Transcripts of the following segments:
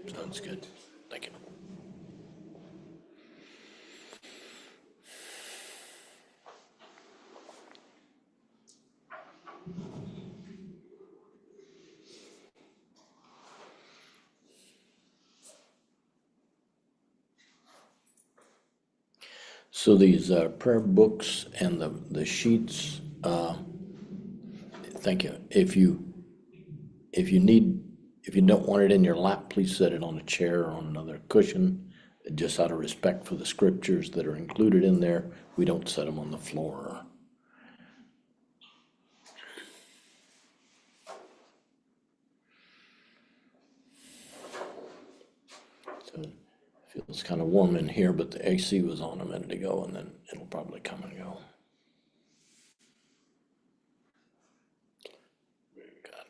Sounds good. Thank you. So these prayer books and the sheets, thank you. If you don't want it in your lap, please set it on a chair or on another cushion. Just out of respect for the scriptures that are included in there, we don't set them on the floor. So it feels kind of warm in here, but the AC was on a minute ago, and then it'll probably come and go. Got it.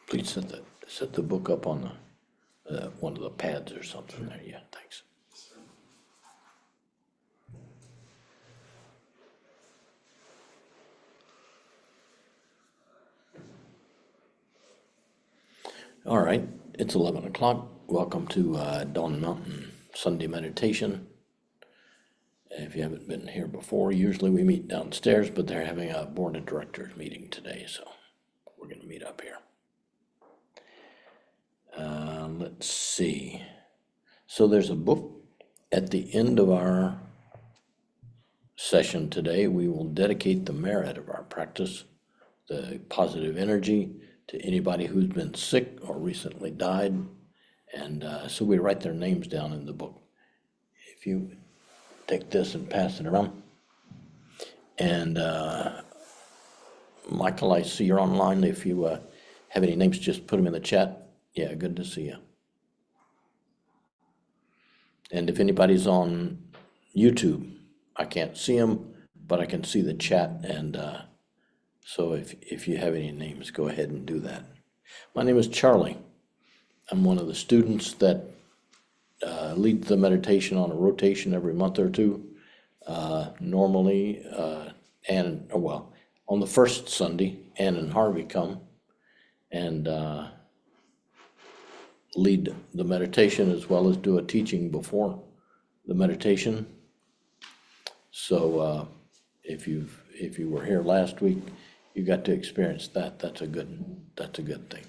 Please set the book up on one of the pads or something there. Yeah, thanks. All right, it's 11 o'clock. Welcome to Dawn Mountain Sunday Meditation. If you haven't been here before, usually we meet downstairs, but they're having a board of directors meeting today, so we're going to meet up here. Let's see. So there's a book at the end of our session today. We will dedicate the merit of our practice, the positive energy, to anybody who's been sick or recently died. And so we write their names down in the book. If you take this and pass it around. And Michael, I see you're online. If you have any names, just put them in the chat. Yeah, good to see you. And if anybody's on YouTube, I can't see them, but I can see the chat. And so if you have any names, go ahead and do that. My name is Charlie. I'm one of the students that leads the meditation on a rotation every month or two. Normally, on the first Sunday, Ann and Harvey come and lead the meditation as well as do a teaching before the meditation. So if you were here last week, you got to experience that. That's a good thing.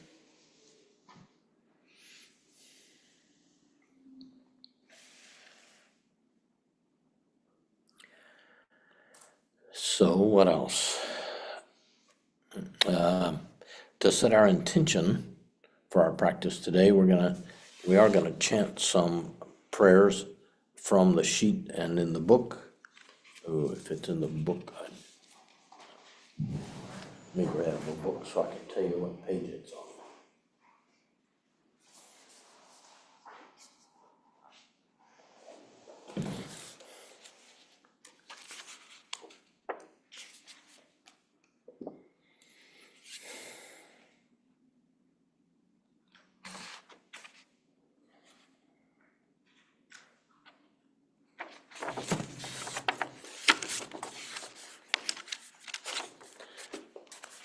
So what else? To set our intention for our practice today, we are gonna chant some prayers from the sheet and in the book. Oh, if it's in the book, let me grab the book so I can tell you what page it's on.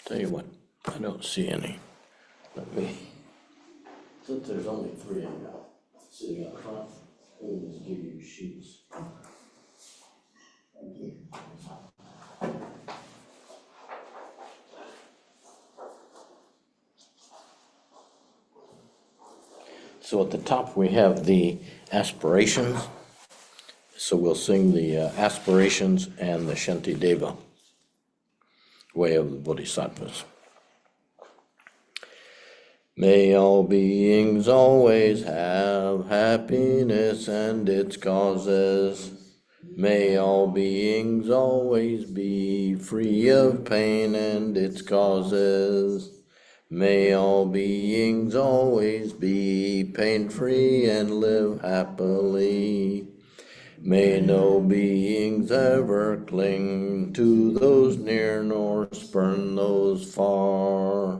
Tell you what, I don't see any. Let me Since there's only three of you sitting up front, we'll just give you sheets. Thank you. So at the top, we have the aspirations. So we'll sing the aspirations and the Shanti Deva, way of the Bodhisattvas. May all beings always have happiness and its causes. May all beings always be free of pain and its causes. May all beings always be pain-free and live happily. May no beings ever cling to those near nor spurn those far.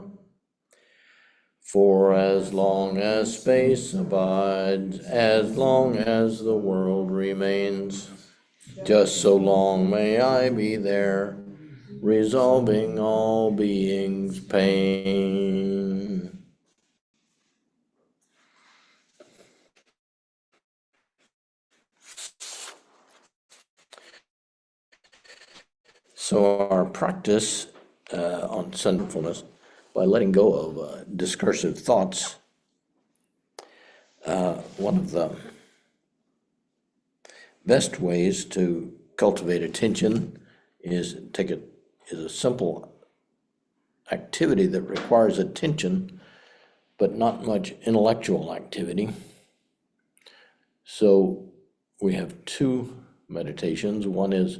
For as long as space abides, as long as the world remains, just so long may I be there, resolving all beings' pain. So our practice on sinfulness, by letting go of discursive thoughts, one of the best ways to cultivate attention is a simple activity that requires attention, but not much intellectual activity. So we have two meditations. One is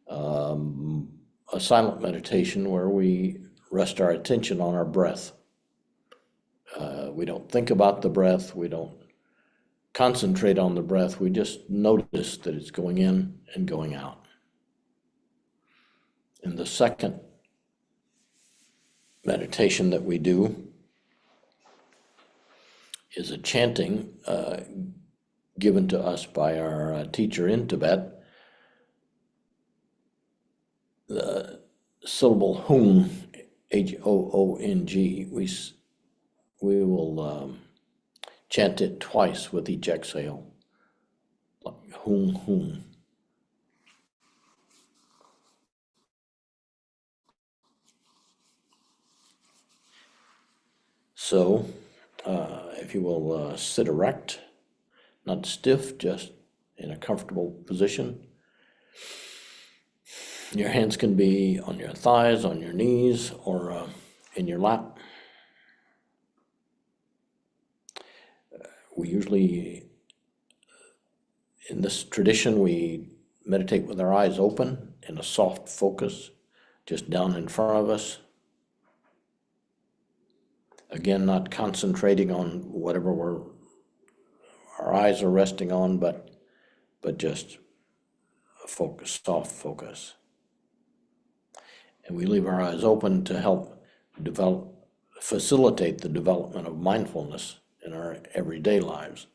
a silent meditation where we rest our attention on our breath. We don't think about the breath. We don't concentrate on the breath. We just notice that it's going in and going out. And the second meditation that we do is a chanting given to us by our teacher in Tibet. The syllable Hung, H-O-O-N-G, we will chant it twice with each exhale, like Hung, Hung. So, if you will sit erect, not stiff, just in a comfortable position. Your hands can be on your thighs, on your knees, or in your lap. We usually, in this tradition, we meditate with our eyes open in a soft focus, just down in front of us. Again, not concentrating on whatever our eyes are resting on, but just a focus, soft focus. And we leave our eyes open to help facilitate the development of mindfulness in our everyday lives.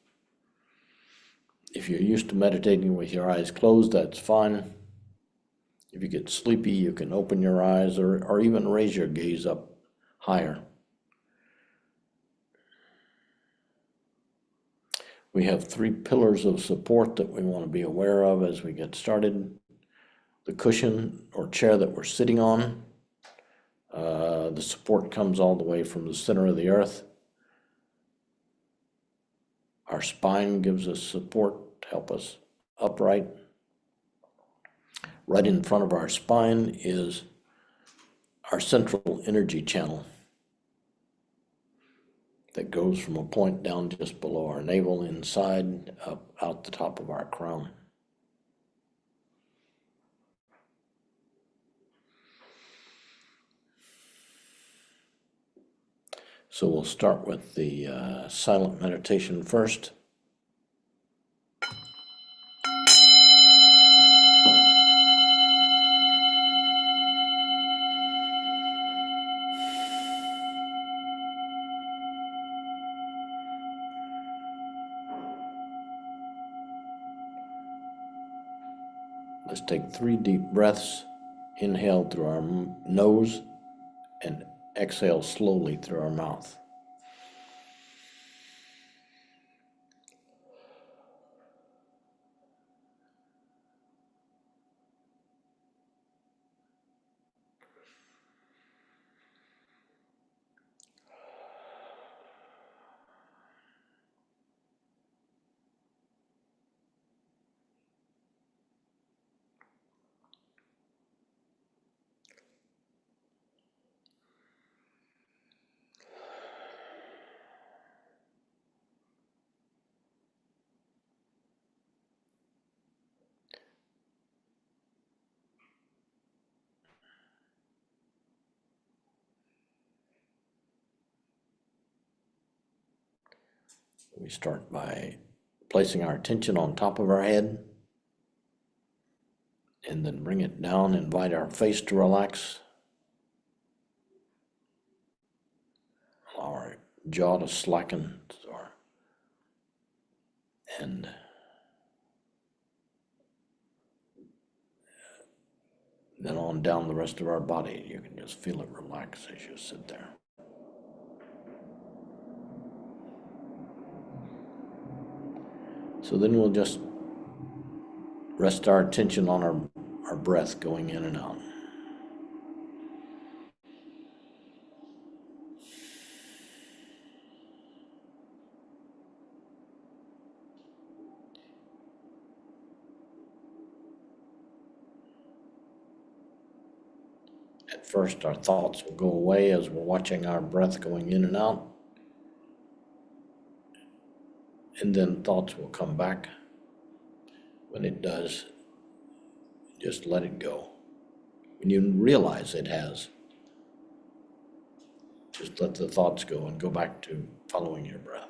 If you're used to meditating with your eyes closed, that's fine. If you get sleepy, you can open your eyes or even raise your gaze up higher. We have three pillars of support that we want to be aware of as we get started. The cushion or chair that we're sitting on, the support comes all the way from the center of the earth. Our spine gives us support to help us upright. Right in front of our spine is our central energy channel that goes from a point down just below our navel, inside, up out the top of our crown. So we'll start with the silent meditation first. Let's take 3 deep breaths. Inhale through our nose and exhale slowly through our mouth. We start by placing our attention on top of our head and then bring it down, invite our face to relax, our jaw to slacken, and then on down the rest of our body. You can just feel it relax as you sit there. So then we'll just rest our attention on our breath going in and out. At first, our thoughts will go away as we're watching our breath going in and out. And then thoughts will come back. When it does, just let it go. When you realize it has, just let the thoughts go and go back to following your breath.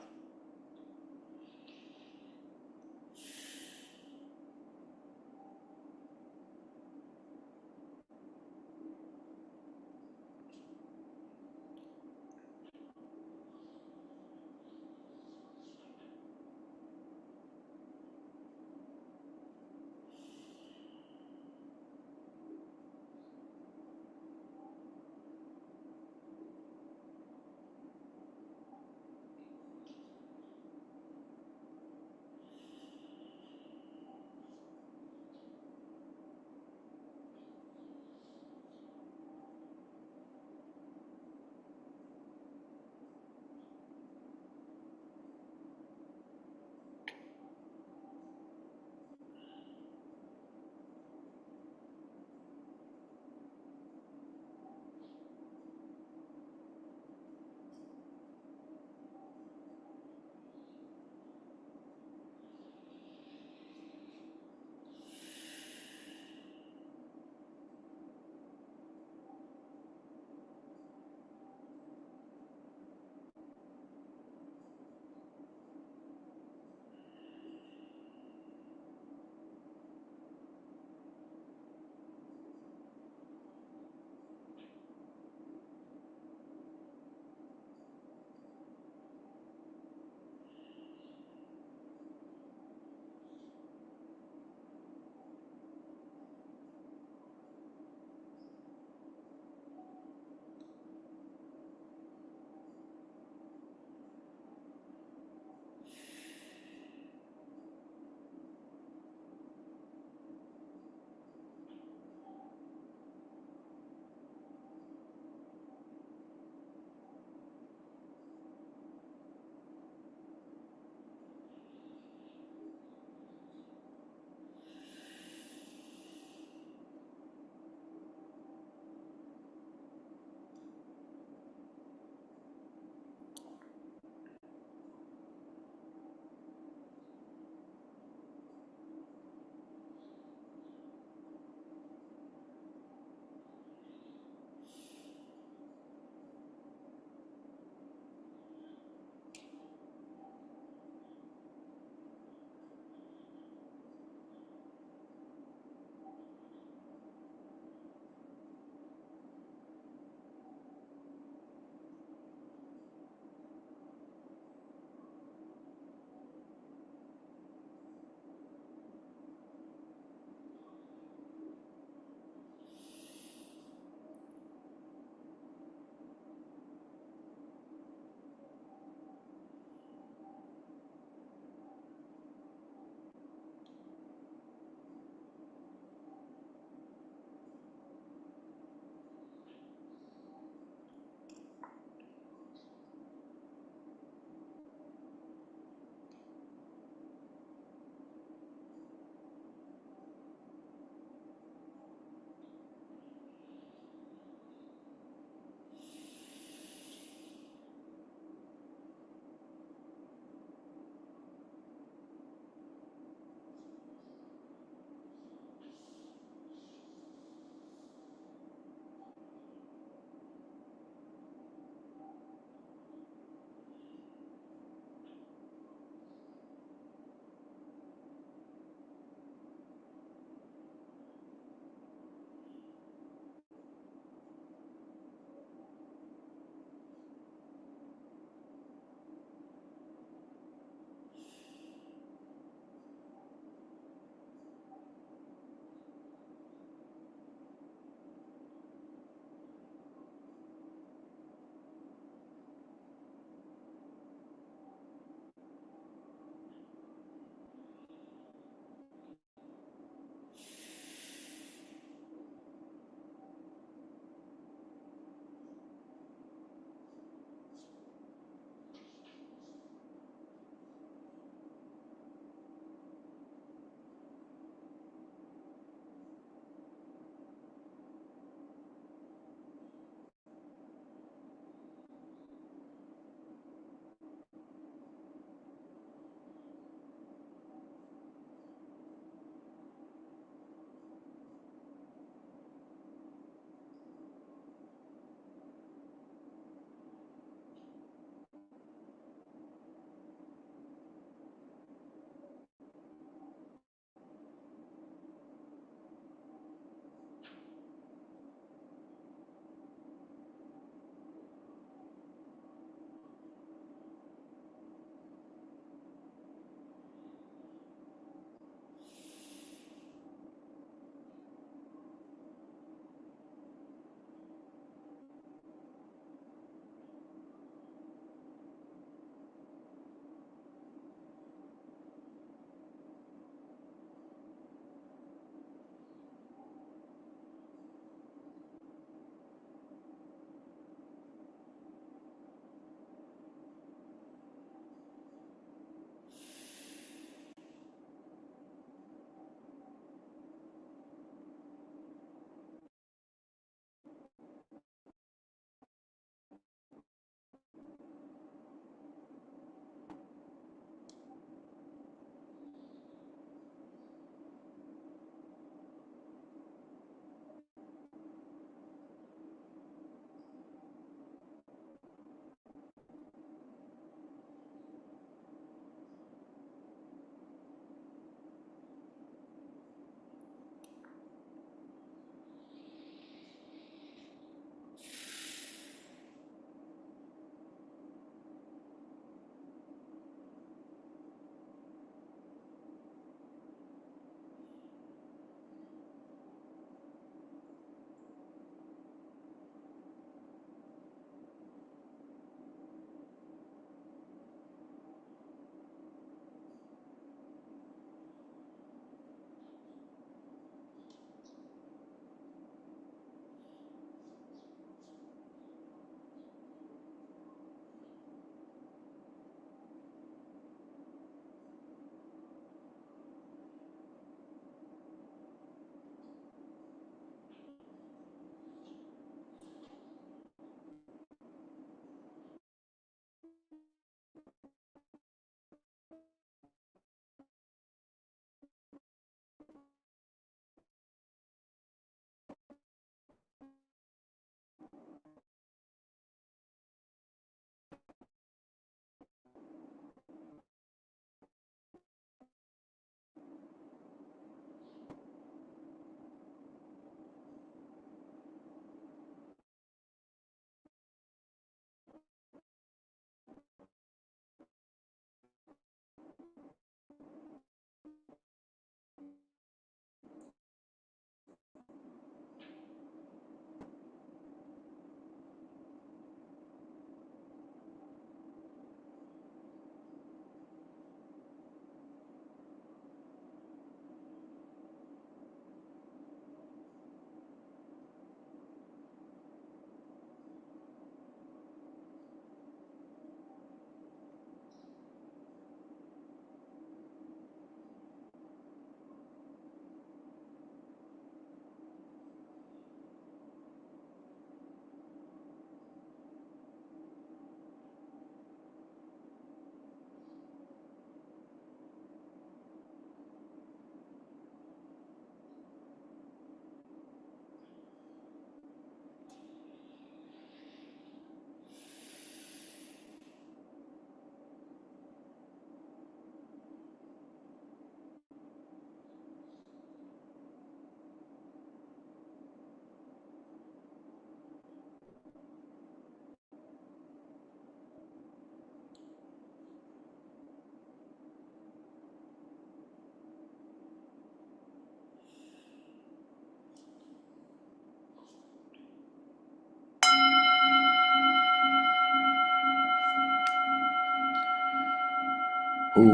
Hum,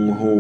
hum,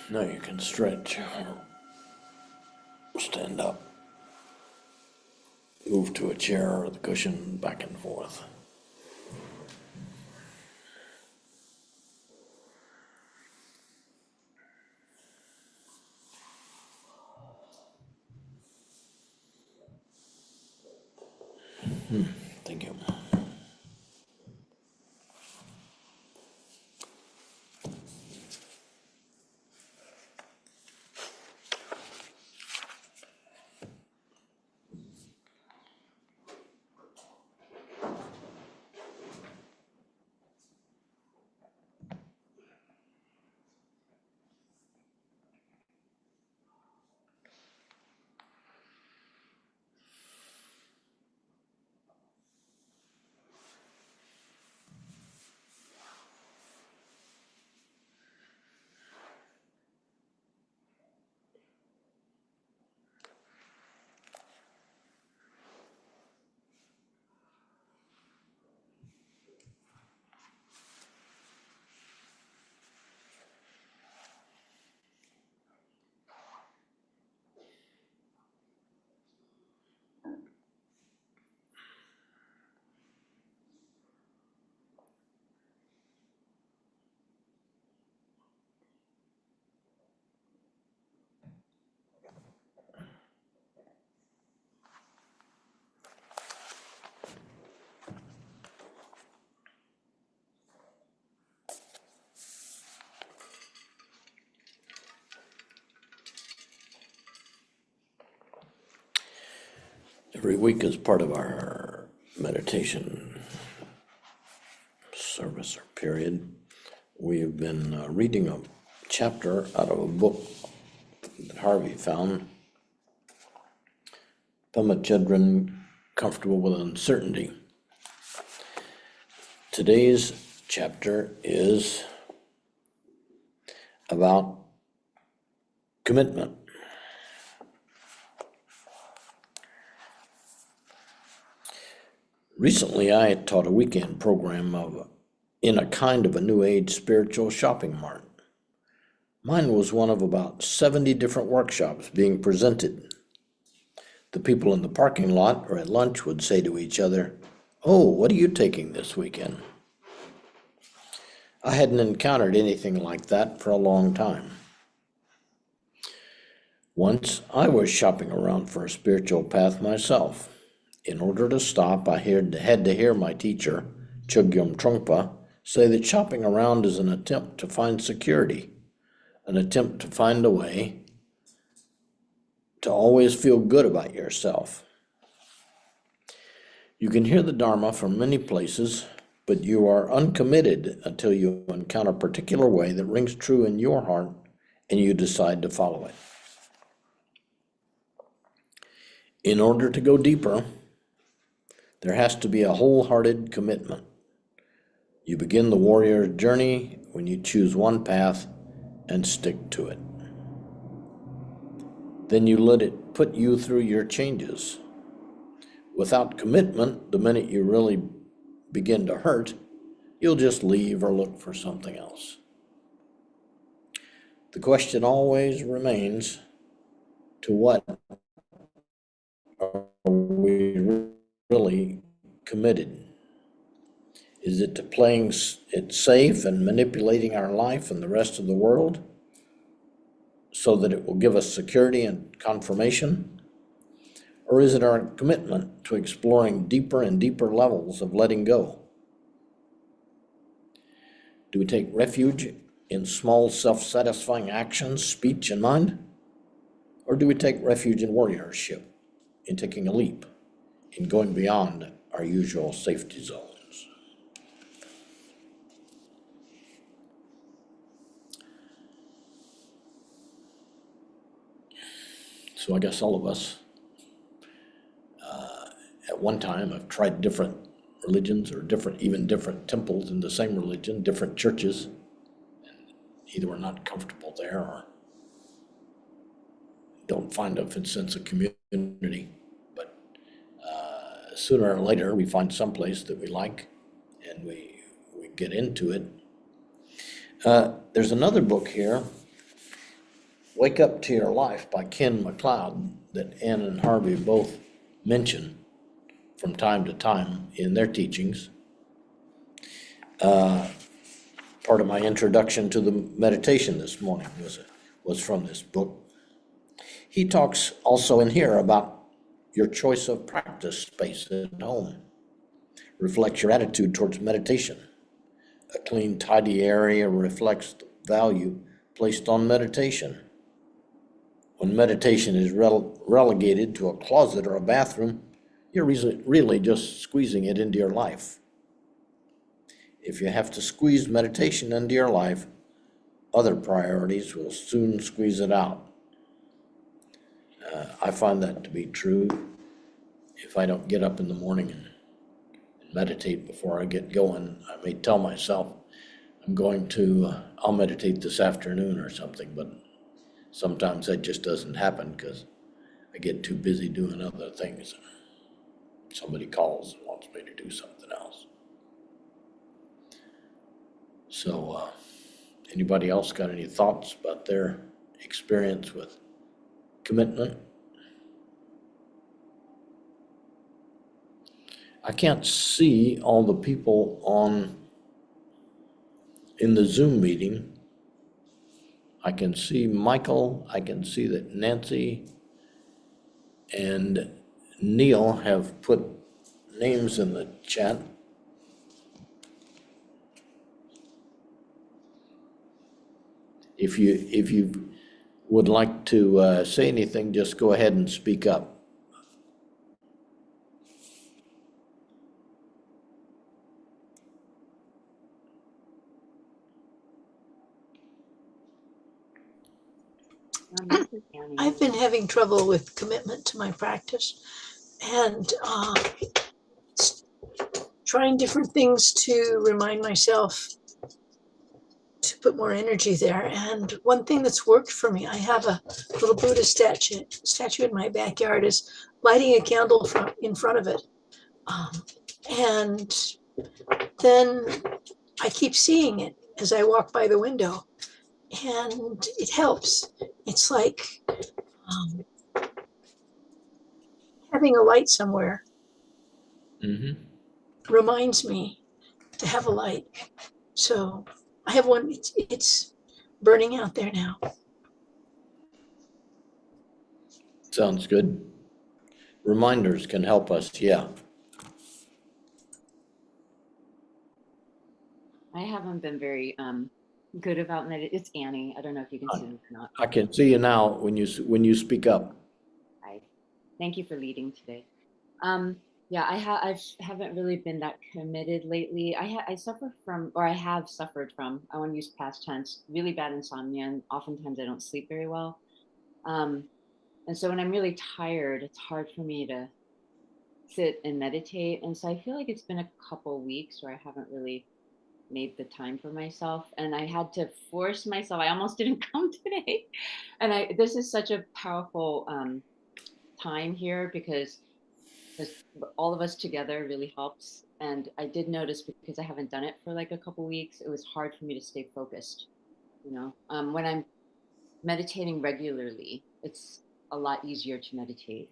Now you can stretch, stand up, move to a chair or the cushion, back and forth. Thank you. Every week as part of our meditation service or period, we have been reading a chapter out of a book that Harvey found, Pema Children Comfortable with Uncertainty. Today's chapter is about commitment. Recently, I had taught a weekend program in a kind of a New Age spiritual shopping mart. Mine was one of about 70 different workshops being presented. The people in the parking lot or at lunch would say to each other, "Oh, what are you taking this weekend?" I hadn't encountered anything like that for a long time. Once I was shopping around for a spiritual path myself. In order to stop, I had to hear my teacher, Chogyam Trungpa, say that shopping around is an attempt to find security, an attempt to find a way to always feel good about yourself. You can hear the Dharma from many places, but you are uncommitted until you encounter a particular way that rings true in your heart and you decide to follow it. In order to go deeper, there has to be a wholehearted commitment. You begin the warrior's journey when you choose one path and stick to it. Then you let it put you through your changes. Without commitment, the minute you really begin to hurt, you'll just leave or look for something else. The question always remains, to what are we really committed? Is it to playing it safe and manipulating our life and the rest of the world so that it will give us security and confirmation? Or is it our commitment to exploring deeper and deeper levels of letting go? Do we take refuge in small self-satisfying actions, speech, and mind? Or do we take refuge in warriorship, in taking a leap, in going beyond our usual safety zones? So I guess all of us at one time have tried different religions or even different temples in the same religion, different churches. Either we're not comfortable there or don't find a sense of community. But sooner or later, we find some place that we like and we get into it. There's another book here, Wake Up to Your Life by Ken MacLeod, that Ann and Harvey both mention from time to time in their teachings. Part of my introduction to the meditation this morning was from this book. He talks also in here about your choice of practice space at home. Reflects your attitude towards meditation. A clean, tidy area reflects the value placed on meditation. When meditation is relegated to a closet or a bathroom, you're really just squeezing it into your life. If you have to squeeze meditation into your life, other priorities will soon squeeze it out. I find that to be true. If I don't get up in the morning and meditate before I get going, I may tell myself I'll meditate this afternoon or something, but sometimes that just doesn't happen because I get too busy doing other things. Somebody calls and wants me to do something else. So, anybody else got any thoughts about their experience with commitment? I can't see all the people in the Zoom meeting. I can see Michael, I can see that Nancy and Neil have put names in the chat. If you would like to say anything, just go ahead and speak up. This is Annie. I've been having trouble with commitment to my practice and trying different things to remind myself to put more energy there. And one thing that's worked for me, I have a little Buddha statue in my backyard, is lighting a candle in front of it. Um, and then I keep seeing it as I walk by the window, and it helps. It's like um, having a light somewhere Mm-hmm. reminds me to have a light. So I have one, it's burning out there now. Sounds good. Reminders can help us, yeah. I haven't been very good about It's Annie. I don't know if you can I see me or not. I can see you now when you speak up. I thank you for leading today. Yeah, I haven't really been that committed lately. I suffer from, or I have suffered from, I want to use past tense, really bad insomnia, and oftentimes I don't sleep very well. Um, and so when I'm really tired, it's hard for me to sit and meditate. And so I feel like it's been a couple weeks where I haven't really made the time for myself, and I had to force myself. I almost didn't come today. And I this is such a powerful time here because just all of us together really helps. And I did notice, because I haven't done it for like a couple weeks, it was hard for me to stay focused. When I'm meditating regularly, it's a lot easier to meditate.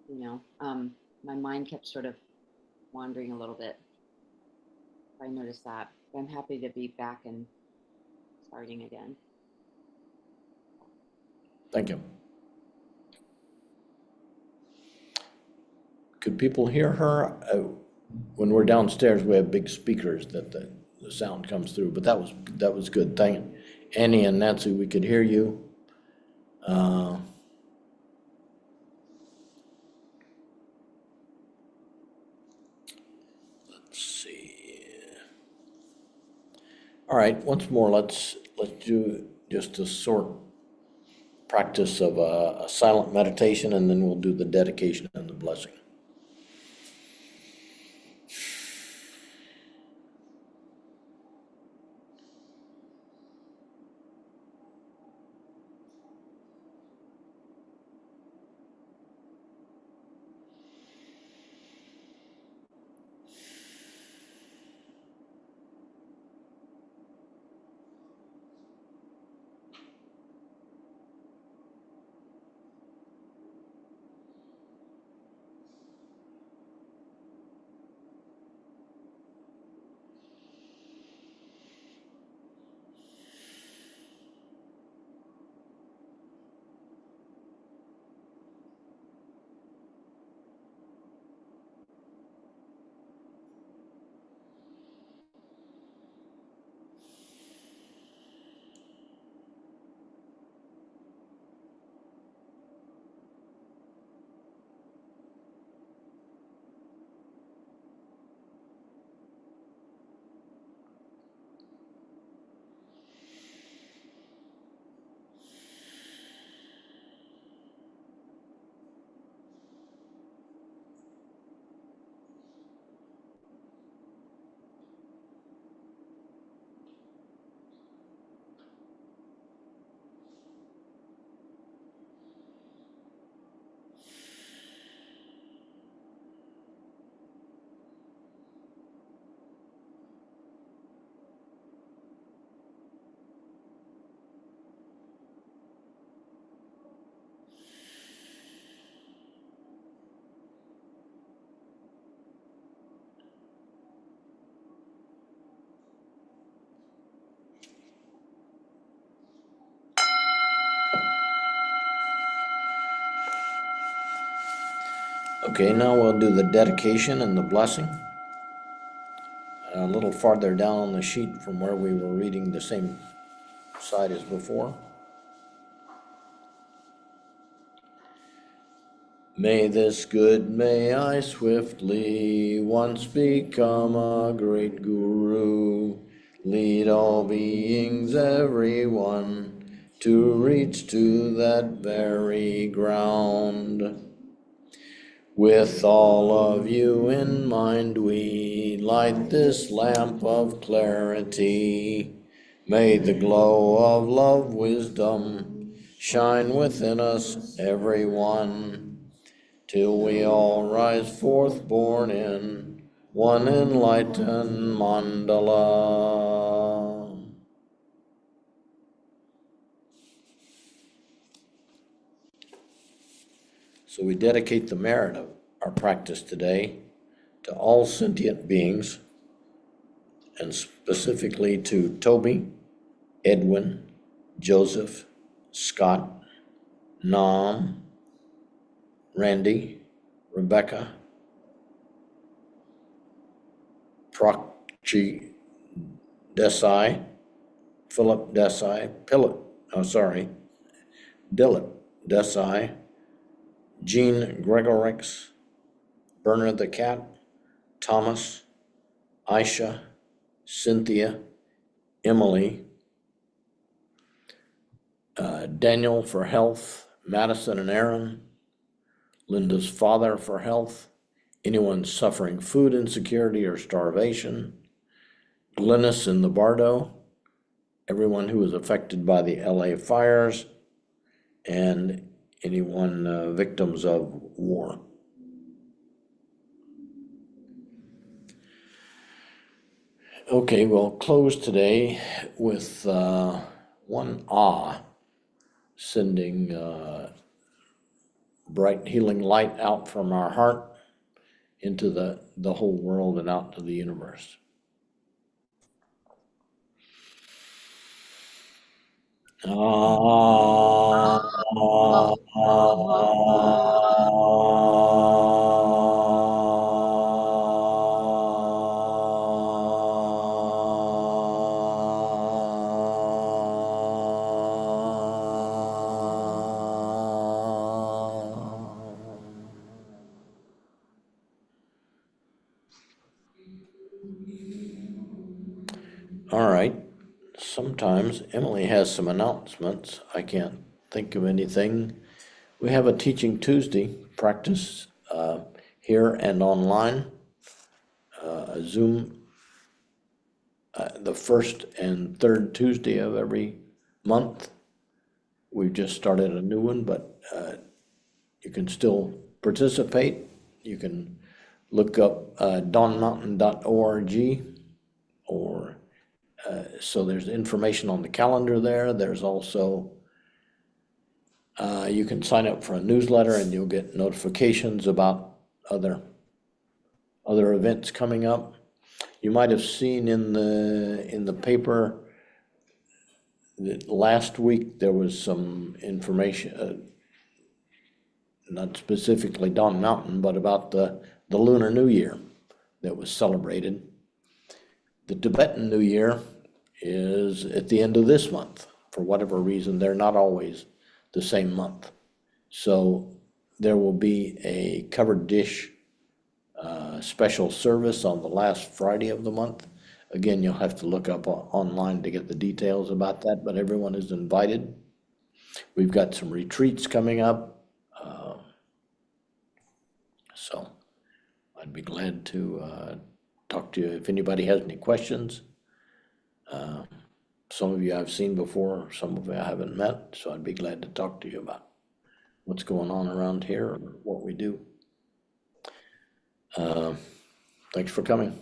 you know um, my mind kept sort of wandering a little bit. I noticed that, but I'm happy to be back and starting again. Thank you. Could people hear her? When we're downstairs, we have big speakers that the sound comes through, but that was good. Thank Annie and Nancy, we could hear you. Uh, let's see. All right, once more, let's do just a short practice of a silent meditation, and then we'll do the dedication and the blessing. Okay, now we'll do the dedication and the blessing. A little farther down on the sheet from where we were reading the same side as before. May I swiftly once become a great guru, lead all beings, everyone, to reach to that very ground. With all of you in mind, we light this lamp of clarity. May the glow of love, wisdom shine within us, everyone, till we all rise forth born in one enlightened mandala. So we dedicate the merit of our practice today to all sentient beings, and specifically to Toby, Edwin, Joseph, Scott, Nam, Randy, Rebecca, Prokchi Desai, Philip Desai, Dilip Desai, Jean Gregorix, Bernard the Cat, Thomas, Aisha, Cynthia, Emily, Daniel for health, Madison and Aaron, Linda's father for health, anyone suffering food insecurity or starvation, Glennis in the Bardo, everyone who was affected by the LA fires, and anyone victims of war. Okay, we'll close today with one sending bright healing light out from our heart into the whole world and out to the universe. All right. Sometimes Emily has some announcements. I can't think of anything. We have a Teaching Tuesday practice here and online, a Zoom, the first and third Tuesday of every month. We've just started a new one, but you can still participate. You can look up dawnmountain.org, or so there's information on the calendar there. There's also you can sign up for a newsletter and you'll get notifications about other events coming up. You might have seen in the paper that last week there was some information, not specifically Dawn Mountain, but about the Lunar New Year that was celebrated. The Tibetan New Year is at the end of this month. For whatever reason, they're not always the same month. So there will be a covered dish special service on the last Friday of the month. Again, you'll have to look up online to get the details about that, but everyone is invited. We've got some retreats coming up. So I'd be glad to talk to you if anybody has any questions. Some of you I've seen before, some of you I haven't met, so I'd be glad to talk to you about what's going on around here or what we do. Thanks for coming.